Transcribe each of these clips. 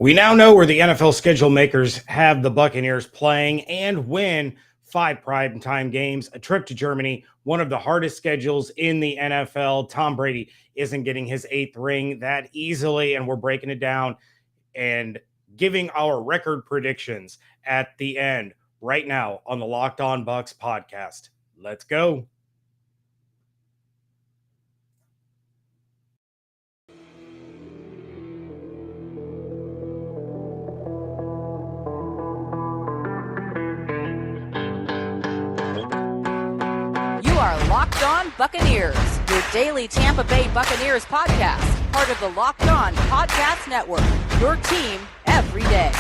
We now know where the NFL schedule makers have the Buccaneers playing and win 5 primetime games, a trip to Germany, one of the hardest schedules in the NFL. Tom Brady isn't getting his 8th ring that easily, and we're breaking it down and giving our record predictions at the end right now on the Locked On Bucs podcast. Let's go. Locked On Buccaneers, your daily Tampa Bay Buccaneers podcast, part of the Locked On Podcast Network, your team every day.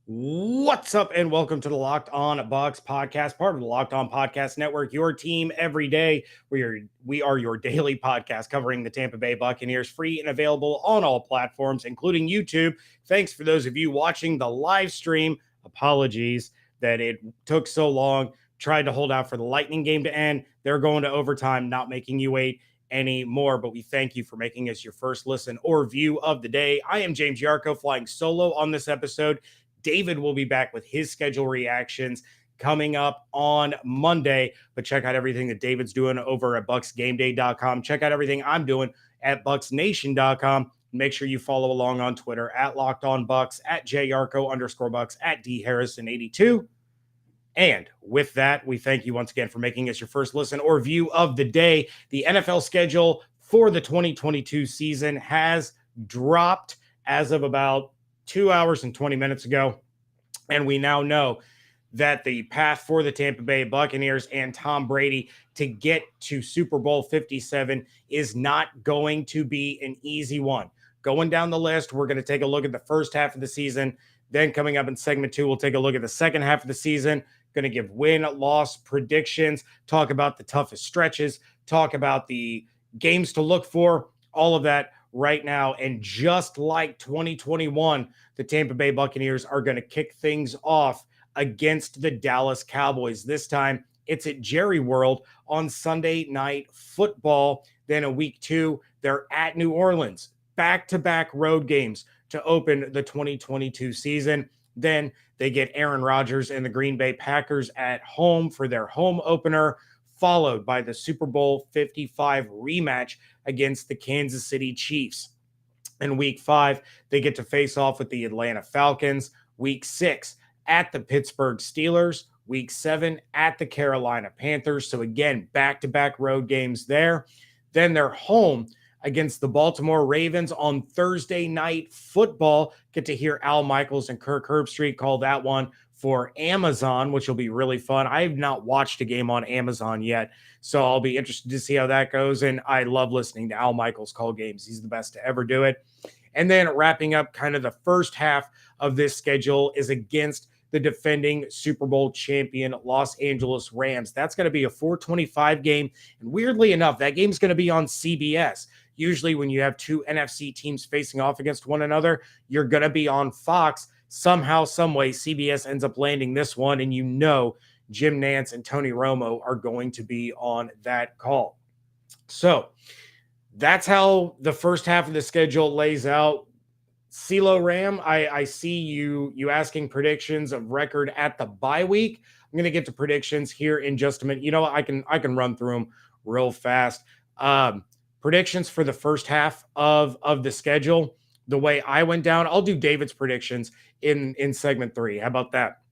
What's up, and welcome to the Locked On Bucs podcast, part of the Locked On Podcast Network, your team every day. We are your daily podcast covering the Tampa Bay Buccaneers, free and available on all platforms, including YouTube. Thanks for those of you watching the live stream. Apologies that it took so long. Tried to hold out for the Lightning game to end. They're going to overtime, not making you wait anymore, but we thank you for making us your first listen or view of the day. I am James Yarcho, flying solo on this episode. David will be back with his schedule reactions coming up on Monday, but check out everything that David's doing over at BucsGameDay.com. Check out everything I'm doing at BucsNation.com. Make sure you follow along on Twitter at LockedOnBucs, at JYarcho_Bucs, at DHarrison82. And with that, we thank you once again for making us your first listen or view of the day. The NFL schedule for the 2022 season has dropped as of about 2 hours and 20 minutes ago. And we now know that the path for the Tampa Bay Buccaneers and Tom Brady to get to Super Bowl 57 is not going to be an easy one. Going down the list, we're going to take a look at the first half of the season. Then coming up in segment 2, we'll take a look at the second half of the season. Going to give win-loss predictions, talk about the toughest stretches, talk about the games to look for, all of that right now. And just like 2021, the Tampa Bay Buccaneers are going to kick things off against the Dallas Cowboys. This time it's at Jerry World on Sunday Night Football. Then in week 2, they're at New Orleans. Back-to-back road games to open the 2022 season. Then they get Aaron Rodgers and the Green Bay Packers at home for their home opener, followed by the Super Bowl 55 rematch against the Kansas City Chiefs. In week 5, they get to face off with the Atlanta Falcons. Week 6, at the Pittsburgh Steelers. Week 7, at the Carolina Panthers. So again, back-to-back road games there. Then they're home against the Baltimore Ravens on Thursday Night Football. Get to hear Al Michaels and Kirk Herbstreit call that one for Amazon, which will be really fun. I have not watched a game on Amazon yet, so I'll be interested to see how that goes. And I love listening to Al Michaels call games. He's the best to ever do it. And then wrapping up kind of the first half of this schedule is against the defending Super Bowl champion Los Angeles Rams. That's going to be a 4:25 game. And weirdly enough, that game's going to be on CBS. Usually when you have two NFC teams facing off against one another, you're going to be on Fox. Somehow, some way, CBS ends up landing this one, and you know Jim Nantz and Tony Romo are going to be on that call. So that's how the first half of the schedule lays out. CeeLo Ram, I see you asking predictions of record at the bye week. I'm going to get to predictions here in just a minute. You know what? I can run through them real fast. Predictions for the first half of the schedule. The way I went down, I'll do David's predictions in segment 3. How about that?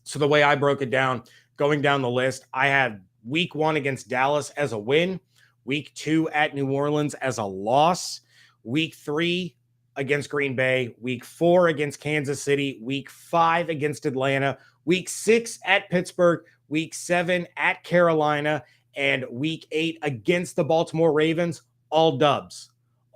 So the way I broke it down, going down the list, I had week 1 against Dallas as a win, week 2 at New Orleans as a loss, week 3 against Green Bay, week 4 against Kansas City, week 5 against Atlanta, week 6 at Pittsburgh, week 7 at Carolina, and week 8 against the Baltimore Ravens, all dubs.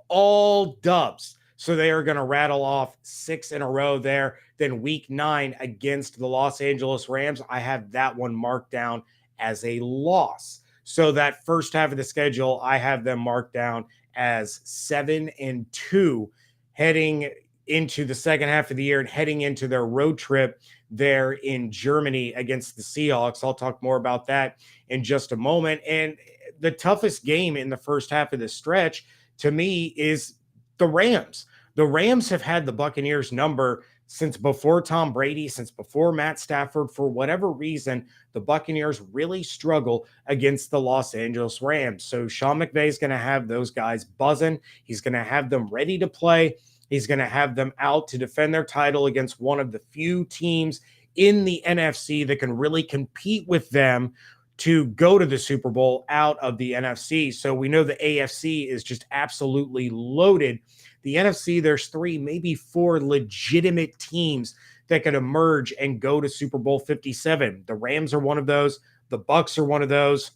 All dubs. So they are going to rattle off 6 in a row there. Then week 9 against the Los Angeles Rams, I have that one marked down as a loss. So that first half of the schedule, I have them marked down as 7-2, heading into the second half of the year and heading into their road trip there in Germany against the Seahawks. I'll talk more about that in just a moment. And the toughest game in the first half of the stretch to me is the Rams. The Rams have had the Buccaneers number since before Tom Brady, since before Matt Stafford. For whatever reason, the Buccaneers really struggle against the Los Angeles Rams. So Sean McVay is going to have those guys buzzing. He's going to have them ready to play. He's going to have them out to defend their title against one of the few teams in the NFC that can really compete with them to go to the Super Bowl out of the NFC. So we know the AFC is just absolutely loaded. The NFC, there's 3, maybe 4 legitimate teams that could emerge and go to Super Bowl 57. The Rams are one of those. The Bucs are one of those.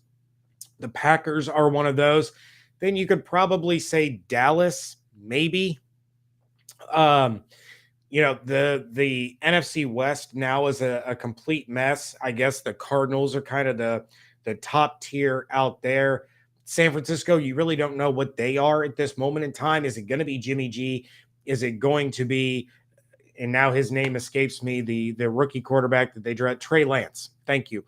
The Packers are one of those. Then you could probably say Dallas, maybe. The NFC West now is a complete mess. I guess the Cardinals are kind of the top tier out there. San Francisco, you really don't know what they are at this moment in time. Is it going to be Jimmy G? Is it going to be, and now his name escapes me, the rookie quarterback that they drafted, Trey Lance? Thank you.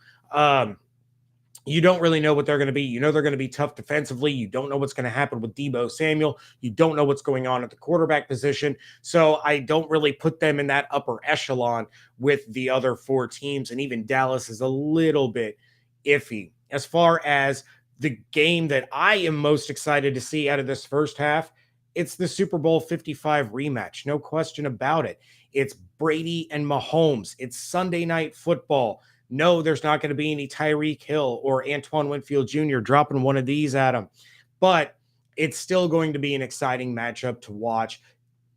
You don't really know what they're going to be. You know they're going to be tough defensively. You don't know what's going to happen with Deebo Samuel. You don't know what's going on at the quarterback position. So I don't really put them in that upper echelon with the other 4 teams. And even Dallas is a little bit iffy. As far as the game that I am most excited to see out of this first half, it's the Super Bowl 55 rematch. No question about it. It's Brady and Mahomes. It's Sunday Night Football. No, there's not going to be any Tyreek Hill or Antoine Winfield Jr. dropping one of these at him. But it's still going to be an exciting matchup to watch.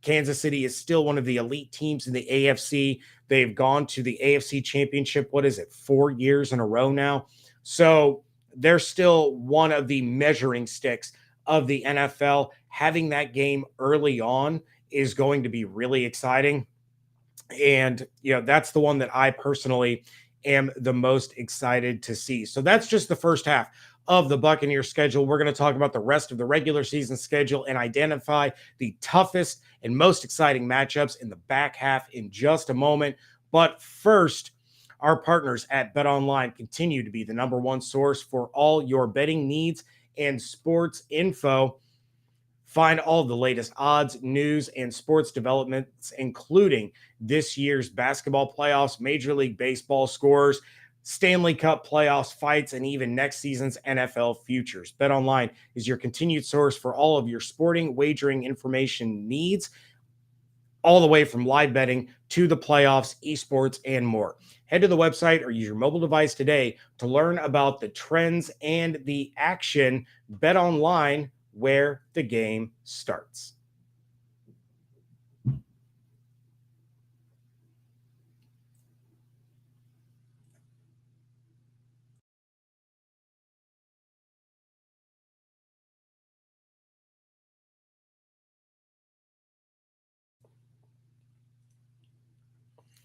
Kansas City is still one of the elite teams in the AFC. They've gone to the AFC Championship, 4 years in a row now? So they're still one of the measuring sticks of the NFL. Having that game early on is going to be really exciting. And, that's the one that I personally am the most excited to see. So that's just the first half of the Buccaneers schedule. We're going to talk about the rest of the regular season schedule and identify the toughest and most exciting matchups in the back half in just a moment. But first, our partners at BetOnline continue to be the number one source for all your betting needs and sports info. Find all the latest odds, news, and sports developments, including this year's basketball playoffs, Major League Baseball scores, Stanley Cup playoffs, fights, and even next season's NFL futures. BetOnline is your continued source for all of your sporting wagering information needs, all the way from live betting to the playoffs, esports, and more. Head to the website or use your mobile device today to learn about the trends and the action. BetOnline, where the game starts.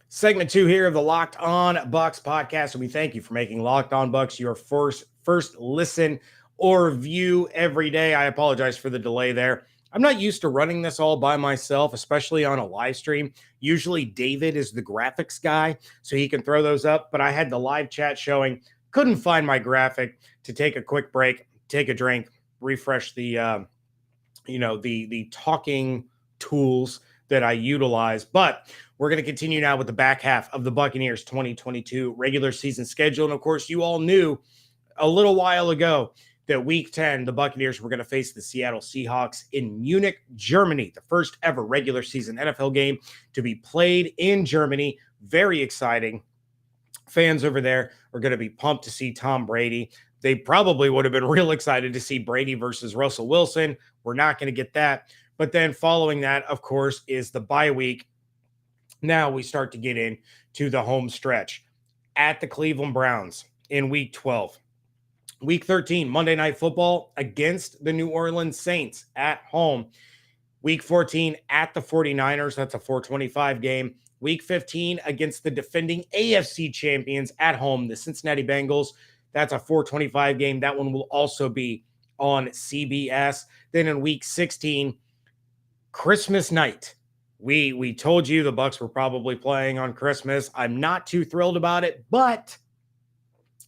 Segment 2 here of the Locked On Bucs podcast, and we thank you for making Locked On Bucs your first listen or view every day. I apologize for the delay there. I'm not used to running this all by myself, especially on a live stream. Usually David is the graphics guy, so he can throw those up, but I had the live chat showing, couldn't find my graphic to take a quick break, take a drink, refresh the talking tools that I utilize. But we're going to continue now with the back half of the Buccaneers 2022 regular season schedule. And of course, you all knew a little while ago that week 10, the Buccaneers were going to face the Seattle Seahawks in Munich, Germany, the first ever regular season NFL game to be played in Germany. Very exciting. Fans over there are going to be pumped to see Tom Brady. They probably would have been real excited to see Brady versus Russell Wilson. We're not going to get that. But then following that, of course, is the bye week. Now we start to get into the home stretch at the Cleveland Browns in week 12. Week 13, Monday Night Football against the New Orleans Saints at home. Week 14 at the 49ers. That's a 425 game. Week 15 against the defending AFC champions at home, the Cincinnati Bengals. That's a 425 game. That one will also be on CBS. Then in week 16, Christmas night, We told you the Bucs were probably playing on Christmas. I'm not too thrilled about it, but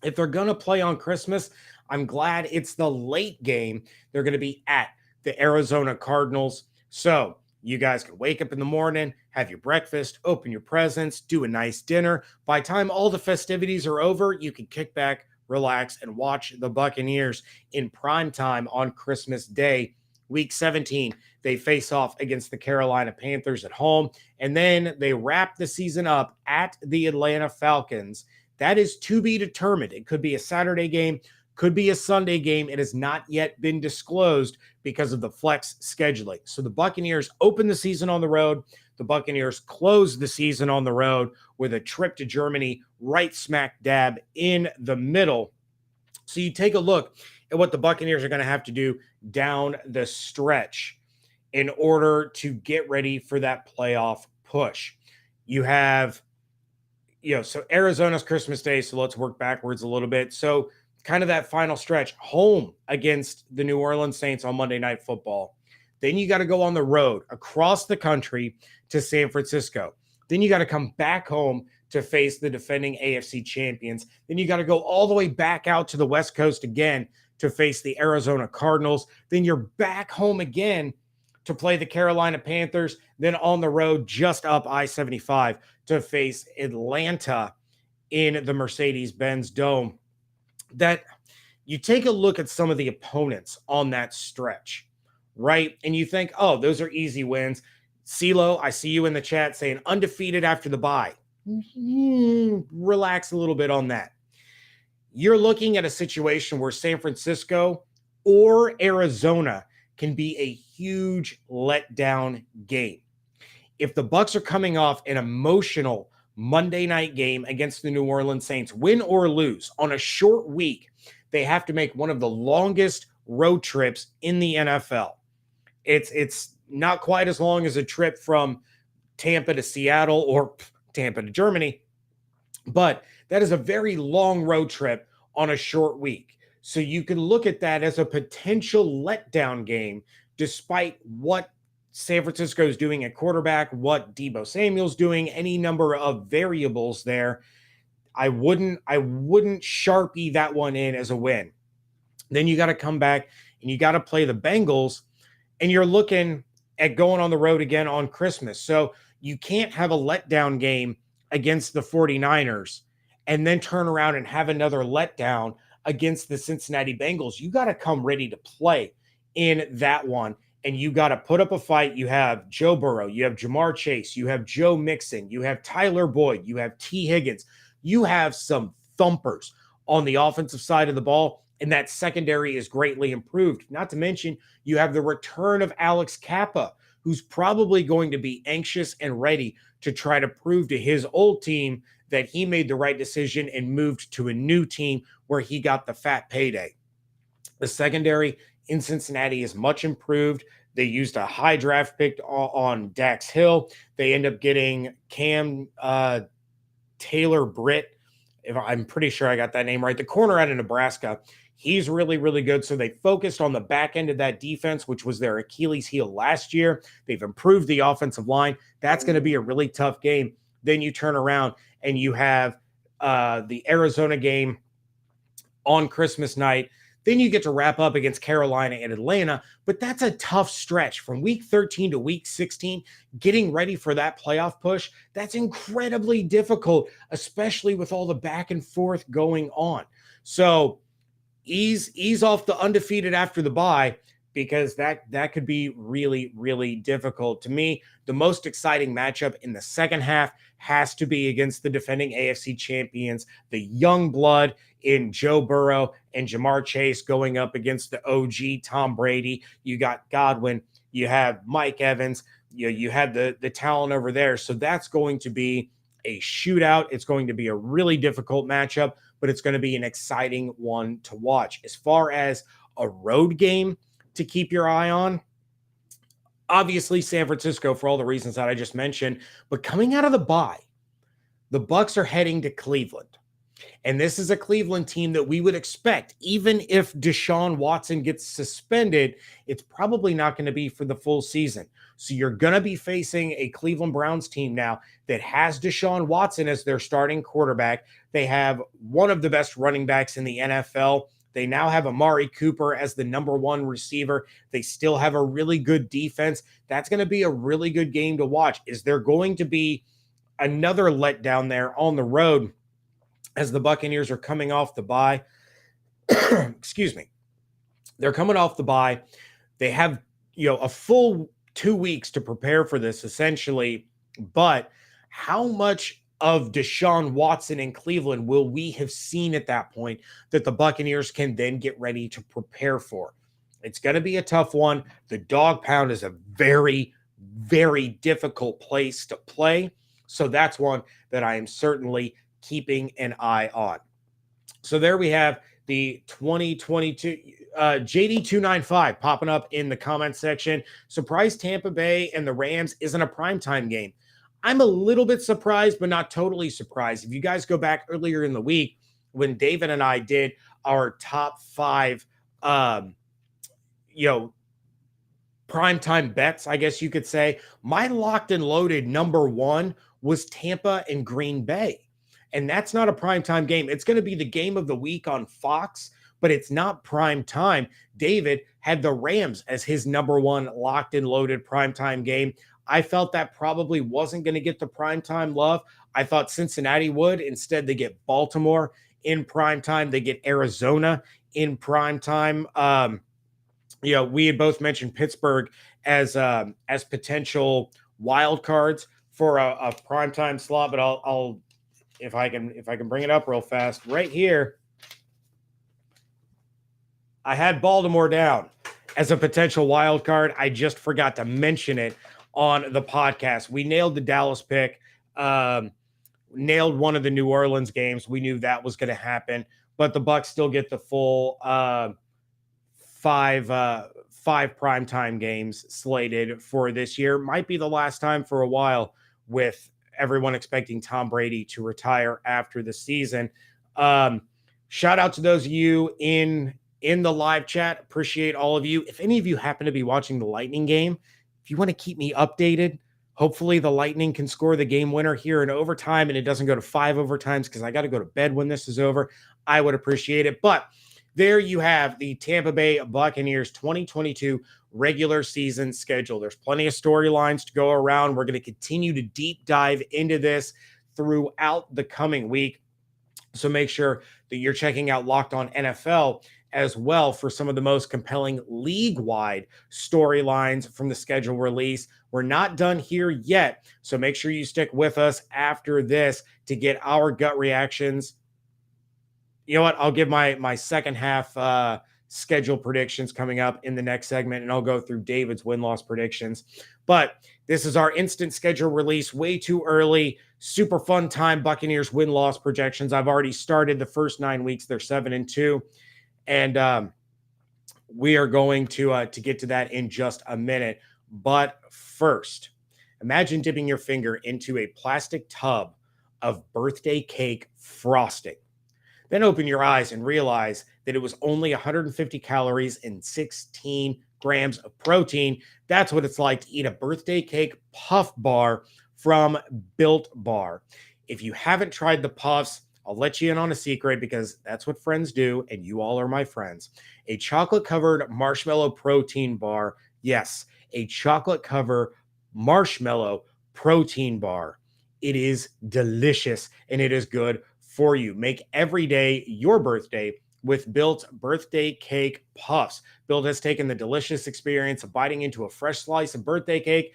if they're going to play on Christmas, I'm glad it's the late game. They're going to be at the Arizona Cardinals. So you guys can wake up in the morning, have your breakfast, open your presents, do a nice dinner. By the time all the festivities are over, you can kick back, relax, and watch the Buccaneers in prime time on Christmas Day. Week 17, they face off against the Carolina Panthers at home, and then they wrap the season up at the Atlanta Falcons. That is to be determined. It could be a Saturday game, could be a Sunday game. It has not yet been disclosed because of the flex scheduling. So the Buccaneers open the season on the road. The Buccaneers close the season on the road with a trip to Germany right smack dab in the middle. So you take a look at what the Buccaneers are going to have to do down the stretch in order to get ready for that playoff push. You have, so Arizona's Christmas Day, so let's work backwards a little bit. So kind of that final stretch, home against the New Orleans Saints on Monday Night Football. Then you got to go on the road across the country to San Francisco. Then you got to come back home to face the defending AFC champions. Then you got to go all the way back out to the West Coast again to face the Arizona Cardinals. Then you're back home again to play the Carolina Panthers. Then on the road just up I-75 to face Atlanta in the Mercedes-Benz Dome. That you take a look at some of the opponents on that stretch, right? And you think, oh, those are easy wins. CeeLo, I see you in the chat saying undefeated after the bye. Relax a little bit on that. You're looking at a situation where San Francisco or Arizona can be a huge letdown game. If the Bucs are coming off an emotional Monday night game against the New Orleans Saints, win or lose on a short week, they have to make one of the longest road trips in the NFL. It's not quite as long as a trip from Tampa to Seattle or Tampa to Germany, but that is a very long road trip on a short week. So you can look at that as a potential letdown game, despite what San Francisco is doing at quarterback, what Deebo Samuel's doing, any number of variables there. I wouldn't Sharpie that one in as a win. Then you got to come back and you got to play the Bengals, and you're looking at going on the road again on Christmas. So you can't have a letdown game against the 49ers and then turn around and have another letdown against the Cincinnati Bengals. You got to come ready to play in that one, and you got to put up a fight. You have Joe Burrow, you have Jamar Chase, you have Joe Mixon, you have Tyler Boyd, you have T. Higgins. You have some thumpers on the offensive side of the ball, and that secondary is greatly improved. Not to mention, you have the return of Alex Kappa, who's probably going to be anxious and ready to try to prove to his old team that he made the right decision and moved to a new team where he got the fat payday. The secondary in Cincinnati is much improved. They used a high draft pick on Dax Hill. They end up getting Cam Taylor Britt. I'm pretty sure I got that name right. The corner out of Nebraska. He's really, really good. So they focused on the back end of that defense, which was their Achilles heel last year. They've improved the offensive line. That's going to be a really tough game. Then you turn around and you have the Arizona game on Christmas night. Then you get to wrap up against Carolina and Atlanta, but that's a tough stretch from week 13 to week 16, getting ready for that playoff push. That's incredibly difficult, especially with all the back and forth going on. So ease off the undefeated after the bye, because that could be really, really difficult. To me, the most exciting matchup in the second half has to be against the defending AFC champions, the young blood in Joe Burrow and Jamar Chase going up against the OG Tom Brady. You got Godwin, you have Mike Evans, you had the talent over there. So that's going to be a shootout. It's going to be a really difficult matchup, but it's going to be an exciting one to watch. As far as a road game to keep your eye on, obviously San Francisco for all the reasons that I just mentioned, but coming out of the bye, the Bucs are heading to Cleveland. And this is a Cleveland team that we would expect, even if Deshaun Watson gets suspended, it's probably not going to be for the full season. So you're going to be facing a Cleveland Browns team now that has Deshaun Watson as their starting quarterback. They have one of the best running backs in the NFL. They now have Amari Cooper as the number one receiver. They still have a really good defense. That's going to be a really good game to watch. Is there going to be another letdown there on the road as the Buccaneers are coming off the bye? Excuse me. They're coming off the bye. They have, a full 2 weeks to prepare for this essentially, but how much of Deshaun Watson in Cleveland will we have seen at that point that the Buccaneers can then get ready to prepare for? It's going to be a tough one. The dog pound is a very, very difficult place to play. So that's one that I am certainly keeping an eye on. So there we have the 2022 JD295 popping up in the comment section. Surprised Tampa Bay and the Rams isn't a primetime game. I'm a little bit surprised, but not totally surprised. If you guys go back earlier in the week when David and I did our top 5, primetime bets, I guess you could say, my locked and loaded number 1 was Tampa and Green Bay. And that's not a primetime game. It's going to be the game of the week on Fox, but it's not prime time. David had the Rams as his number 1 locked and loaded primetime game. I felt that probably wasn't going to get the primetime love. I thought Cincinnati would. Instead, they get Baltimore in primetime. They get Arizona in primetime. We had both mentioned Pittsburgh as potential wild cards for a primetime slot, but I'll if I can bring it up real fast right here. I had Baltimore down as a potential wild card. I just forgot to mention it on the podcast. We nailed the Dallas pick, nailed one of the New Orleans games. We knew that was going to happen, but the Bucs still get the full five primetime games slated for this year. Might be the last time for a while, with everyone expecting Tom Brady to retire after the season. Shout out to those of you in the live chat. Appreciate all of you. If any of you happen to be watching the Lightning game, if you want to keep me updated, hopefully the Lightning can score the game winner here in overtime and it doesn't go to 5 overtimes because I got to go to bed when this is over. I would appreciate it. But there you have the Tampa Bay Buccaneers 2022 regular season schedule. There's plenty of storylines to go around. We're going to continue to deep dive into this throughout the coming week. So make sure that you're checking out Locked On NFL as well for some of the most compelling league-wide storylines from the schedule release. We're not done here yet, so make sure you stick with us after this to get our gut reactions. You know what? I'll give my second half schedule predictions coming up in the next segment, and I'll go through David's win-loss predictions. But this is our instant schedule release, way too early. Super fun time. Buccaneers win-loss projections. I've already started the first 9 weeks. They're 7-2. And we are going to get to that in just a minute. But first, imagine dipping your finger into a plastic tub of birthday cake frosting. Then open your eyes and realize that it was only 150 calories and 16 grams of protein. That's what it's like to eat a birthday cake puff bar from Built Bar. If you haven't tried the puffs, I'll let you in on a secret because that's what friends do, and you all are my friends. A chocolate-covered marshmallow protein bar. Yes, a chocolate-covered marshmallow protein bar. It is delicious, and it is good for you. Make every day your birthday with Built birthday cake puffs. Built has taken the delicious experience of biting into a fresh slice of birthday cake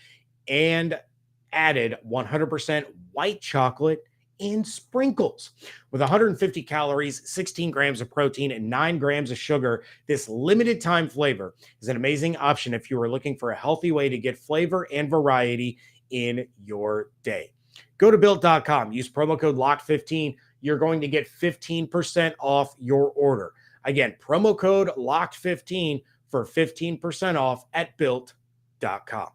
and added 100% white chocolate and sprinkles. With 150 calories, 16 grams of protein, and 9 grams of sugar, this limited time flavor is an amazing option if you are looking for a healthy way to get flavor and variety in your day. Go to Built.com. Use promo code LOCKED15. You're going to get 15% off your order. Again, promo code LOCKED15 for 15% off at Built.com.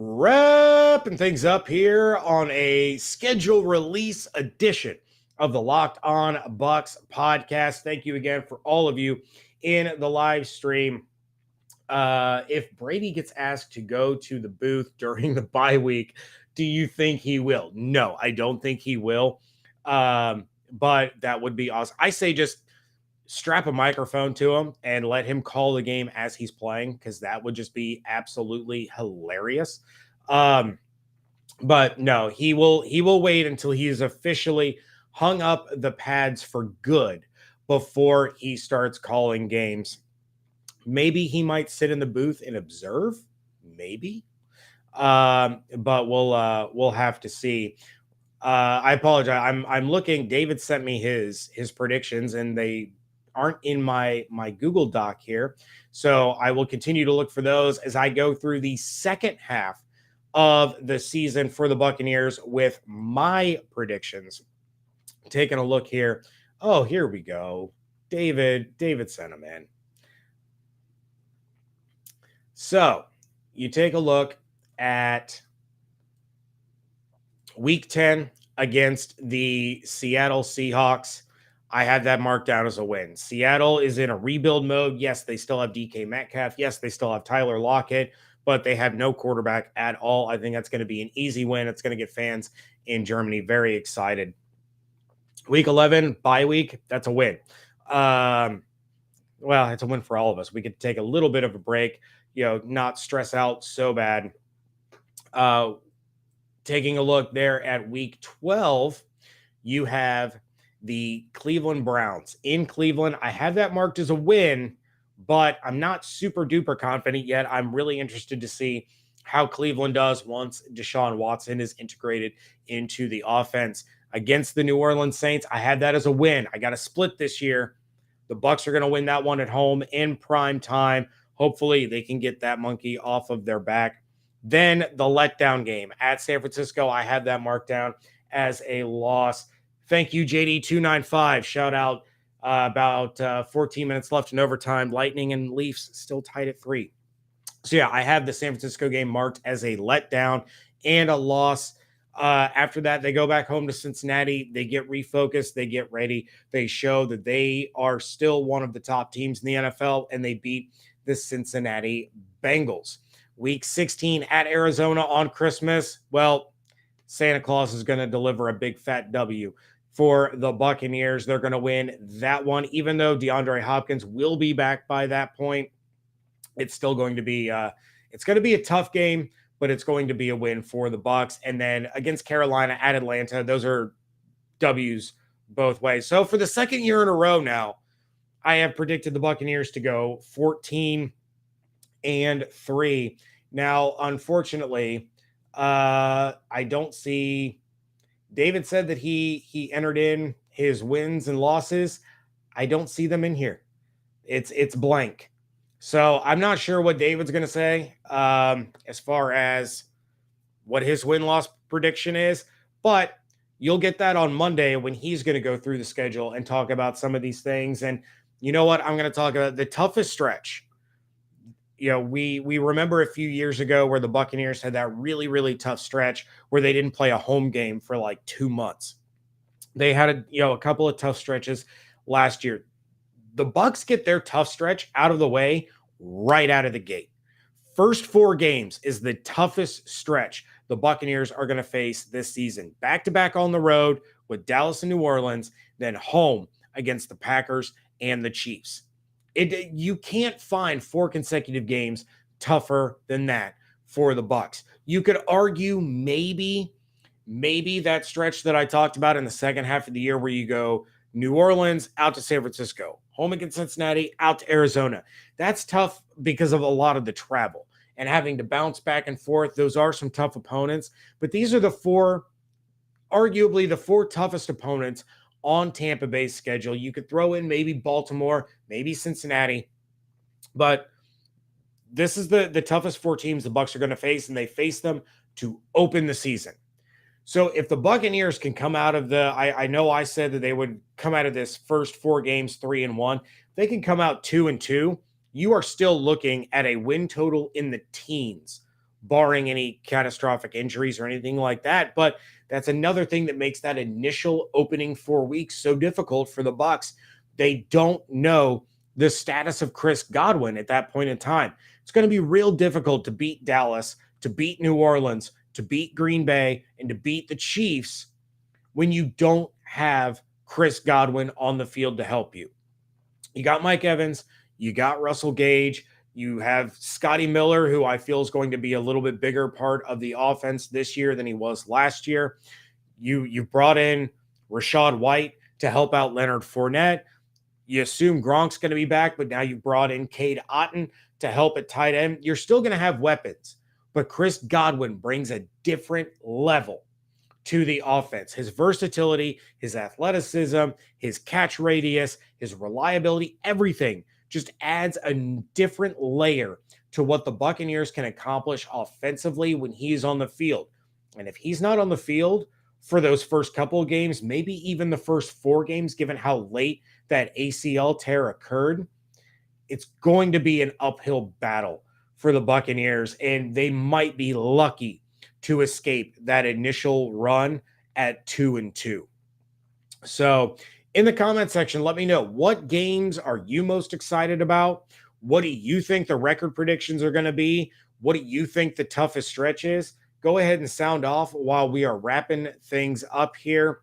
Wrapping things up here on a schedule release edition of the Locked On Bucs podcast. Thank you again for all of you in the live stream. If Brady gets asked to go to the booth during the bye week, do you think he will? No, I don't think he will. But that would be awesome. I say just strap a microphone to him and let him call the game as he's playing, because that would just be absolutely hilarious. But no, he will wait until he is officially hung up the pads for good before he starts calling games. Maybe he might sit in the booth and observe, maybe. But we'll have to see. I apologize. I'm looking. David sent me his predictions, and they aren't in my Google Doc here. So I will continue to look for those as I go through the second half of the season for the Buccaneers with my predictions. Taking a look here. Oh, here we go. David sent them in. So you take a look at week 10 against the Seattle Seahawks. I had that marked down as a win. Seattle is in a rebuild mode. Yes, they still have DK Metcalf. Yes, they still have Tyler Lockett, but they have no quarterback at all. I think that's going to be an easy win. It's going to get fans in Germany very excited. Week 11, bye week, that's a win. Well, it's a win for all of us. We could take a little bit of a break, not stress out so bad. Taking a look there at week 12, you have the Cleveland Browns in Cleveland. I have that marked as a win, but I'm not super duper confident yet. I'm really interested to see how Cleveland does once Deshaun Watson is integrated into the offense. Against the New Orleans Saints, I had that as a win. I got a split this year. The Bucs are going to win that one at home in prime time. Hopefully they can get that monkey off of their back. Then the letdown game at San Francisco, I had that marked down as a loss. Thank you, JD295. Shout out about 14 minutes left in overtime. Lightning and Leafs still tied at 3. So, yeah, I have the San Francisco game marked as a letdown and a loss. After that, they go back home to Cincinnati. They get refocused. They get ready. They show that they are still one of the top teams in the NFL, and they beat the Cincinnati Bengals. Week 16 at Arizona on Christmas. Well, Santa Claus is going to deliver a big fat W for the Buccaneers. They're going to win that one, even though DeAndre Hopkins will be back by that point. It's still going to be it's going to be a tough game, but it's going to be a win for the Bucs. And then against Carolina at Atlanta, those are W's both ways. So for the second year in a row now, I have predicted the Buccaneers to go 14-3. Now, unfortunately, I don't see. David said that he entered in his wins and losses. I don't see them in here. It's blank. So I'm not sure what David's going to say as far as what his win-loss prediction is, but you'll get that on Monday when he's going to go through the schedule and talk about some of these things. And you know what? I'm going to talk about the toughest stretch. We remember a few years ago where the Buccaneers had that really, really tough stretch where they didn't play a home game for like 2 months. They had a couple of tough stretches last year. The Bucs get their tough stretch out of the way right out of the gate. First 4 games is the toughest stretch the Buccaneers are going to face this season. Back-to-back on the road with Dallas and New Orleans, then home against the Packers and the Chiefs. You can't find 4 consecutive games tougher than that for the Bucs. You could argue maybe that stretch that I talked about in the second half of the year where you go New Orleans out to San Francisco, home against Cincinnati, out to Arizona. That's tough because of a lot of the travel and having to bounce back and forth. Those are some tough opponents, but these are arguably the 4 toughest opponents on Tampa Bay's schedule. You could throw in maybe Baltimore, maybe Cincinnati, but this is the toughest 4 teams the Bucs are going to face, and they face them to open the season. So if the Buccaneers can come out of I know I said that they would come out of this first 4 games 3-1. They can come out 2-2. You are still looking at a win total in the teens barring any catastrophic injuries or anything like that. But that's another thing that makes that initial opening 4 weeks so difficult for the Bucs. They don't know the status of Chris Godwin at that point in time. It's going to be real difficult to beat Dallas, to beat New Orleans, to beat Green Bay, and to beat the Chiefs when you don't have Chris Godwin on the field to help you. You got Mike Evans, you got Russell Gage, you have Scotty Miller, who I feel is going to be a little bit bigger part of the offense this year than he was last year. You brought in Rachaad White to help out Leonard Fournette. You assume Gronk's going to be back, but now you've brought in Cade Otton to help at tight end. You're still going to have weapons, but Chris Godwin brings a different level to the offense. His versatility, his athleticism, his catch radius, his reliability, everything just adds a different layer to what the Buccaneers can accomplish offensively when he's on the field. And if he's not on the field for those first couple of games, maybe even the first 4 games, given how late that ACL tear occurred, it's going to be an uphill battle for the Buccaneers, and they might be lucky to escape that initial run at 2-2. So in the comment section, let me know, what games are you most excited about? What do you think the record predictions are going to be? What do you think the toughest stretch is? Go ahead and sound off while we are wrapping things up here.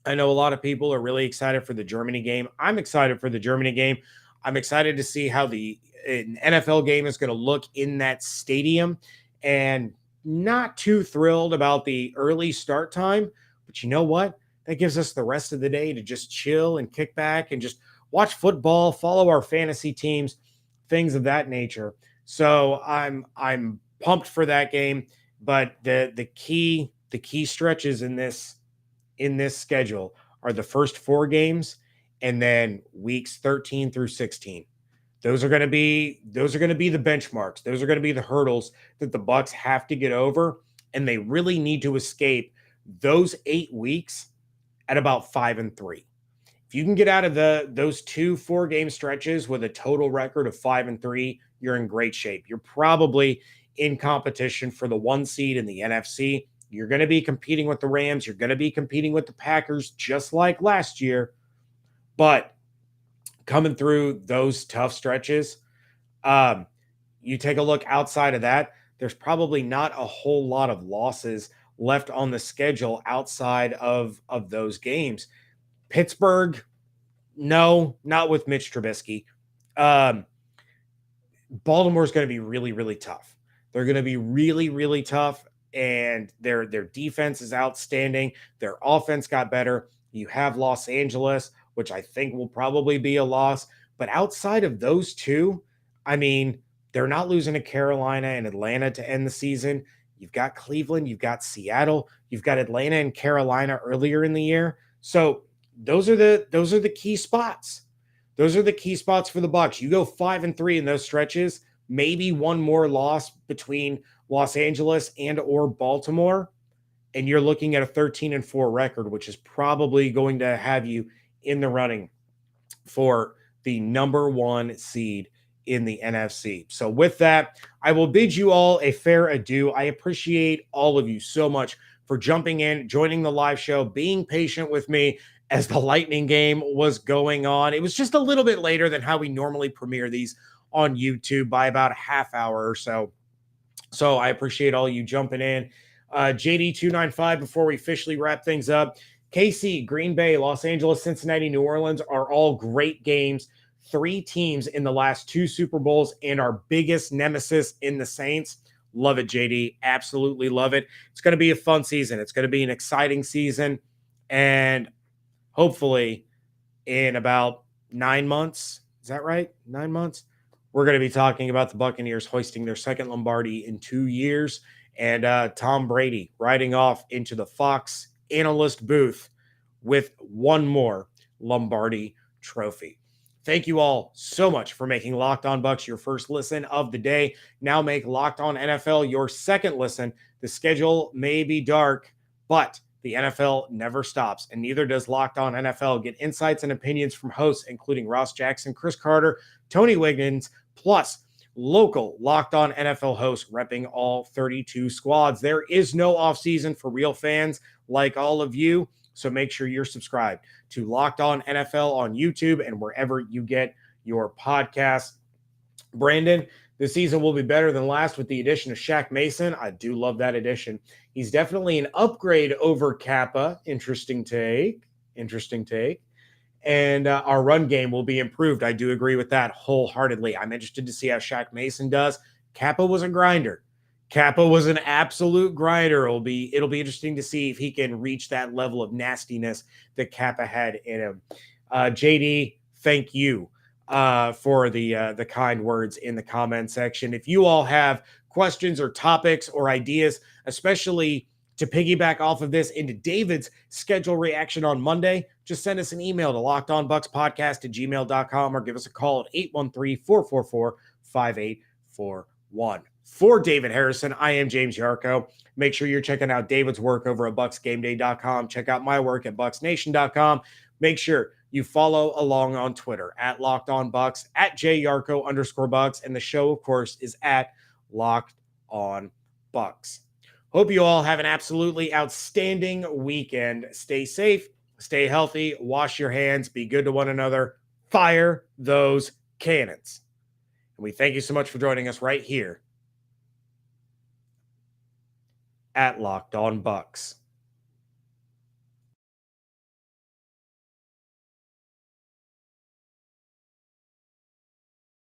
I know a lot of people are really excited for the Germany game. I'm excited for the Germany game. I'm excited to see how an NFL game is going to look in that stadium, and not too thrilled about the early start time. But you know what? That gives us the rest of the day to just chill and kick back and just watch football, follow our fantasy teams, things of that nature. So I'm pumped for that game. But the key stretches in this schedule are the first 4 games and then weeks 13 through 16. Those are going to be the benchmarks. Those are going to be the hurdles that the Bucs have to get over, and they really need to escape those 8 weeks at about 5-3. If you can get out of those 2 4-game stretches with a total record of 5-3, you're in great shape. You're probably in competition for the 1 seed in the NFC. You're going to be competing with the Rams. You're going to be competing with the Packers, just like last year. But coming through those tough stretches, you take a look outside of that, there's probably not a whole lot of losses left on the schedule outside of those games. Pittsburgh, no, not with Mitch Trubisky. Baltimore's going to be really, really tough. They're going to be really, really tough, and their defense is outstanding. Their offense got better. You have Los Angeles, which I think will probably be a loss. But outside of those 2, I mean, they're not losing to Carolina and Atlanta to end the season. You've got Cleveland, you've got Seattle, you've got Atlanta and Carolina earlier in the year. So those are the key spots. Those are the key spots for the Bucs. You go 5-3 in those stretches, maybe one more loss between Los Angeles and or Baltimore, and you're looking at a 13-4 record, which is probably going to have you in the running for the number 1 seed in the NFC. So with that, I will bid you all a fair adieu. I appreciate all of you so much for jumping in, joining the live show, being patient with me as the Lightning game was going on. It was just a little bit later than how we normally premiere these on YouTube, by about a half hour or so. So I appreciate all you jumping in. JD295, before we officially wrap things up, KC, Green Bay, Los Angeles, Cincinnati, New Orleans are all great games. 3 teams in the last 2 Super Bowls, and our biggest nemesis in the Saints. Love it, JD. Absolutely love it. It's going to be a fun season. It's going to be an exciting season. And hopefully in about 9 months, is that right? 9 months? We're going to be talking about the Buccaneers hoisting their second Lombardi in 2 years, and Tom Brady riding off into the Fox analyst booth with one more Lombardi trophy. Thank you all so much for making Locked On Bucs your first listen of the day. Now make Locked On NFL your second listen. The schedule may be dark, but the NFL never stops, and neither does Locked On NFL. Get insights and opinions from hosts including Ross Jackson, Chris Carter, Tony Wiggins, plus local Locked On NFL host repping all 32 squads. There is no offseason for real fans like all of you, so make sure you're subscribed to Locked On NFL on YouTube and wherever you get your podcast. Brandon, this season will be better than last with the addition of Shaq Mason. I do love that addition. He's definitely an upgrade over Kappa. Interesting take. And our run game will be improved. I do agree with that wholeheartedly. I'm interested to see how Shaq Mason does. Kappa was a grinder. Kappa was an absolute grinder. It'll be interesting to see if he can reach that level of nastiness that Kappa had in him. JD, thank you for the kind words in the comment section. If you all have questions or topics or ideas, especially to piggyback off of this into David's schedule reaction on Monday, just send us an email to lockedonbuckspodcast@gmail.com or give us a call at 813-444-5841. For David Harrison, I am James Yarcho. Make sure you're checking out David's work over at bucksgameday.com. Check out my work at bucksnation.com. Make sure you follow along on Twitter at Locked On Bucs, at @JYarcho_Bucs, and the show, of course, is at Locked On Bucs. Hope you all have an absolutely outstanding weekend. Stay safe, stay healthy, wash your hands, be good to one another, fire those cannons. And we thank you so much for joining us right here at Locked On Bucs.